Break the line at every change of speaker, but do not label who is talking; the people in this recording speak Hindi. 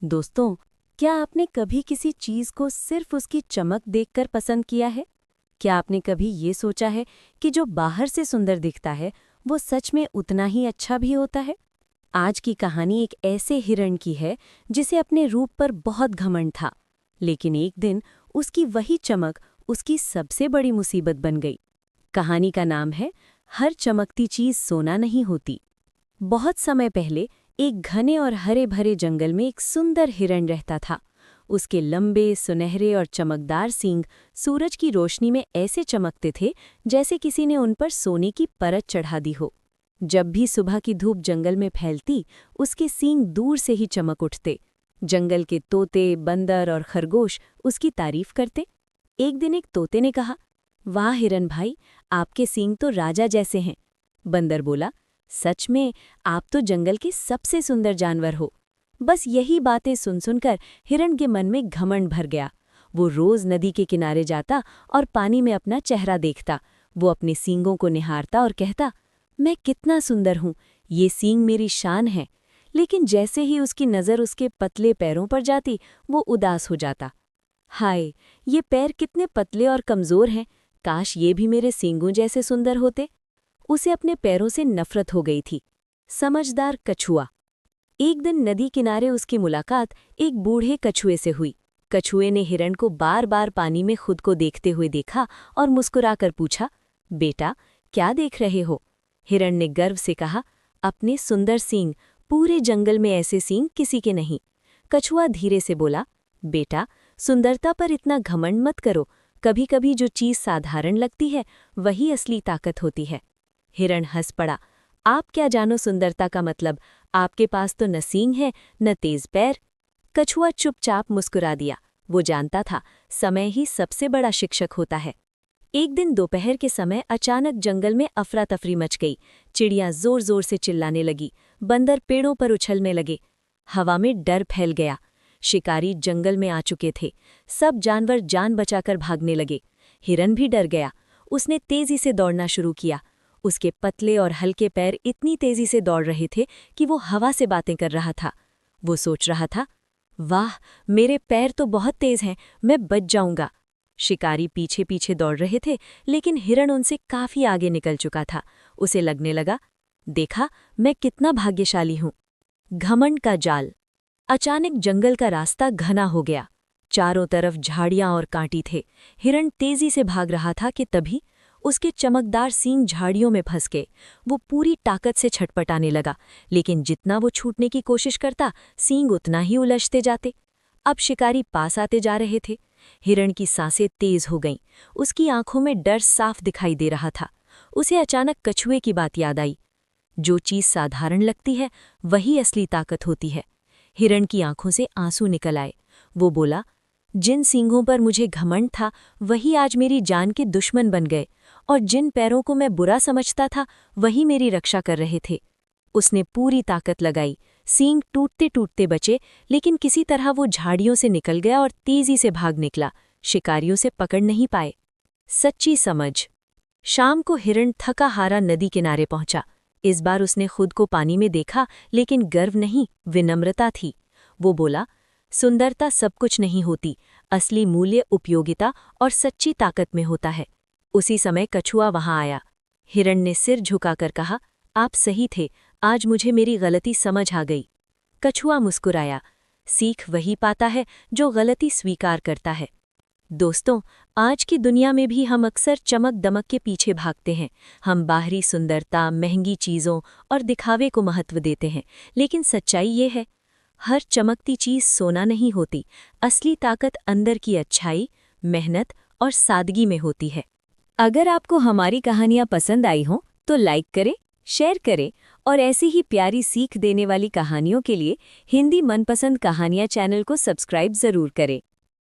दोस्तों, क्या आपने कभी किसी चीज को सिर्फ उसकी चमक देखकर पसंद किया है? क्या आपने कभी ये सोचा है कि जो बाहर से सुंदर दिखता है, वो सच में उतना ही अच्छा भी होता है? आज की कहानी एक ऐसे हिरण की है जिसे अपने रूप पर बहुत घमंड था, लेकिन एक दिन उसकी वही चमक उसकी सबसे बड़ी मुसीबत बन गई। कहानी का नाम है हर चमकती चीज सोना नहीं होती। बहुत समय पहले एक घने और हरे भरे जंगल में एक सुंदर हिरण रहता था। उसके लंबे, सुनहरे और चमकदार सींग सूरज की रोशनी में ऐसे चमकते थे जैसे किसी ने उन पर सोने की परत चढ़ा दी हो। जब भी सुबह की धूप जंगल में फैलती, उसके सींग दूर से ही चमक उठते। जंगल के तोते, बंदर और खरगोश उसकी तारीफ करते। एक दिन एक तोते ने कहा, वाह हिरन भाई, आपके सींग तो राजा जैसे हैं। बंदर बोला, सच में, आप तो जंगल के सबसे सुंदर जानवर हो। बस यही बातें सुन सुनकर हिरण के मन में घमंड भर गया। वो रोज नदी के किनारे जाता और पानी में अपना चेहरा देखता। वो अपने सींगों को निहारता और कहता, मैं कितना सुंदर हूँ, ये सींग मेरी शान है। लेकिन जैसे ही उसकी नज़र उसके पतले पैरों पर जाती, वो उदास हो जाता। हाय, ये पैर कितने पतले और कमज़ोर हैं, काश ये भी मेरे सींगों जैसे सुंदर होते। उसे अपने पैरों से नफरत हो गई थी। समझदार कछुआ। एक दिन नदी किनारे उसकी मुलाकात एक बूढ़े कछुए से हुई। कछुए ने हिरण को बार बार पानी में खुद को देखते हुए देखा और मुस्कुराकर पूछा, बेटा, क्या देख रहे हो? हिरण ने गर्व से कहा, अपने सुंदर सींग, पूरे जंगल में ऐसे सींग किसी के नहीं। कछुआ धीरे से बोला, बेटा, सुंदरता पर इतना घमंड मत करो। कभी कभी जो चीज साधारण लगती है, वही असली ताकत होती है। हिरण हंस पड़ा, आप क्या जानो सुंदरता का मतलब, आपके पास तो न सींग है न तेज पैर। कछुआ चुपचाप मुस्कुरा दिया। वो जानता था, समय ही सबसे बड़ा शिक्षक होता है। एक दिन दोपहर के समय अचानक जंगल में अफरा तफरी मच गई। चिड़ियां जोर जोर से चिल्लाने लगी, बंदर पेड़ों पर उछलने लगे। हवा में डर फैल गया। शिकारी जंगल में आ चुके थे। सब जानवर जान बचाकर भागने लगे। हिरन भी डर गया। उसने तेजी से दौड़ना शुरू किया। उसके पतले और हल्के पैर इतनी तेजी से दौड़ रहे थे कि वो हवा से बातें कर रहा था। वो सोच रहा था, वाह, मेरे पैर तो बहुत तेज हैं, मैं बच जाऊंगा। शिकारी पीछे पीछे दौड़ रहे थे, लेकिन हिरण उनसे काफी आगे निकल चुका था। उसे लगने लगा, देखा, मैं कितना भाग्यशाली हूं। घमंड का जाल। अचानक जंगल का रास्ता घना हो गया। चारों तरफ झाड़ियां और कांटी थे। हिरण तेजी से भाग रहा था कि तभी उसके चमकदार सींग झाड़ियों में फंस गए। वो पूरी ताकत से छटपटाने लगा, लेकिन जितना वो छूटने की कोशिश करता, सींग उतना ही उलझते जाते। अब शिकारी पास आते जा रहे थे। हिरण की सांसें तेज हो गईं। उसकी आंखों में डर साफ दिखाई दे रहा था। उसे अचानक कछुए की बात याद आई। जो चीज साधारण लगती है, वही असली ताकत होती है। हिरण की आंखों से आंसू निकल आए। वो बोला, जिन सींगों पर मुझे घमंड था, वही आज मेरी जान के दुश्मन बन गए, और जिन पैरों को मैं बुरा समझता था, वही मेरी रक्षा कर रहे थे। उसने पूरी ताकत लगाई। सींग टूटते टूटते बचे, लेकिन किसी तरह वो झाड़ियों से निकल गया और तेजी से भाग निकला। शिकारियों से पकड़ नहीं पाए। सच्ची समझ। शाम को हिरण थका हारा नदी किनारे पहुंचा। इस बार उसने खुद को पानी में देखा, लेकिन गर्व नहीं, विनम्रता थी। वो बोला, सुंदरता सब कुछ नहीं होती, असली मूल्य उपयोगिता और सच्ची ताकत में होता है। उसी समय कछुआ वहां आया। हिरण ने सिर झुकाकर कहा, आप सही थे, आज मुझे मेरी गलती समझ आ गई। कछुआ मुस्कुराया, सीख वही पाता है जो गलती स्वीकार करता है। दोस्तों, आज की दुनिया में भी हम अक्सर चमक दमक के पीछे भागते हैं। हम बाहरी सुंदरता, महंगी चीज़ों और दिखावे को महत्व देते हैं, लेकिन सच्चाई ये है, हर चमकती चीज़ सोना नहीं होती। असली ताकत अंदर की अच्छाई, मेहनत और सादगी में होती है। अगर आपको हमारी कहानियाँ पसंद आई हों, तो लाइक करें, शेयर करें और ऐसी ही प्यारी सीख देने वाली कहानियों के लिए हिंदी मनपसंद कहानियाँ चैनल को सब्सक्राइब ज़रूर करें।